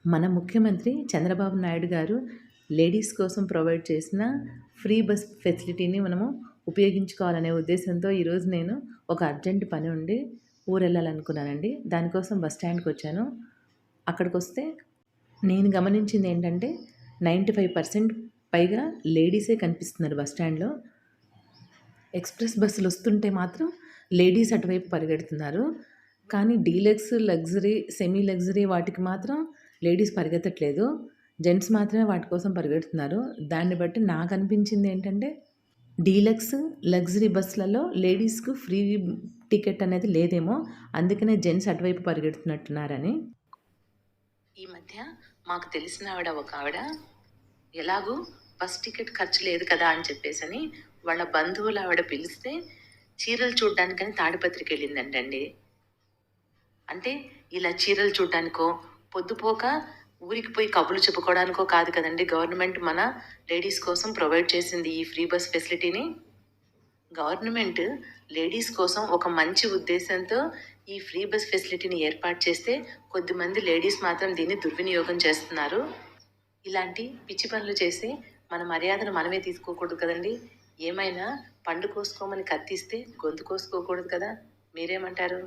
మన ముఖ్యమంత్రి చంద్రబాబు నాయుడు గారు లేడీస్ కోసం ప్రొవైడ్ చేసిన ఫ్రీ బస్ ఫెసిలిటీని మనము ఉపయోగించుకోవాలనే ఉద్దేశంతో ఈరోజు నేను ఒక అర్జెంట్ పని ఉండి ఊరెళ్ళాలనుకున్నానండి. దానికోసం బస్ స్టాండ్‌కి వచ్చాను. అక్కడికొస్తే నేను గమనించింది ఏంటంటే 95% పైగా లేడీసే కనిపిస్తున్నారు బస్ స్టాండ్‌లో. ఎక్స్‌ప్రెస్ బస్సులు వస్తుంటే మాత్రం లేడీస్ అటువైపు పరిగెడుతున్నారు. కానీ డీలక్స్, లగ్జరీ, సెమీ లగ్జరీ వాటికి మాత్రం లేడీస్ పరిగెత్తట్లేదు. జెంట్స్ మాత్రమే వాటి కోసం పరిగెడుతున్నారు. దాన్ని బట్టి నాకనిపించింది ఏంటంటే డీలక్స్, లగ్జరీ బస్సులలో లేడీస్‌కు ఫ్రీ టికెట్ అనేది లేదేమో. అందుకనే జెంట్స్ అటువైపు పరిగెడుతున్నట్టున్నారని. ఈ మధ్య మాకు తెలిసిన ఒక ఆవిడ ఎలాగూ బస్ టికెట్ ఖర్చు లేదు కదా అని చెప్పేసని వాళ్ళ బంధువులు ఆవిడ పిలిస్తే చీరలు చూడ్డానికని తాడిపత్రికి వెళ్ళిందంటండి. అంటే ఇలా చీరలు చూడ్డానికో, పొద్దుపోక ఊరికి పోయి కబుర్లు చెప్పుకోవడానికో కాదు కదండి గవర్నమెంట్ మన లేడీస్ కోసం ప్రొవైడ్ చేసింది ఈ ఫ్రీ బస్ ఫెసిలిటీని. గవర్నమెంట్ లేడీస్ కోసం ఒక మంచి ఉద్దేశంతో ఈ ఫ్రీ బస్ ఫెసిలిటీని ఏర్పాటు చేస్తే కొద్దిమంది లేడీస్ మాత్రం దీన్ని దుర్వినియోగం చేస్తున్నారు. ఇలాంటి పిచ్చి పనులు చేసి మన మర్యాదను మనమే తీసుకోకూడదు కదండి. ఏమైనా పండు కోసుకోమని కత్తిస్తే గొంతు కోసుకోకూడదు కదా. మీరేమంటారు?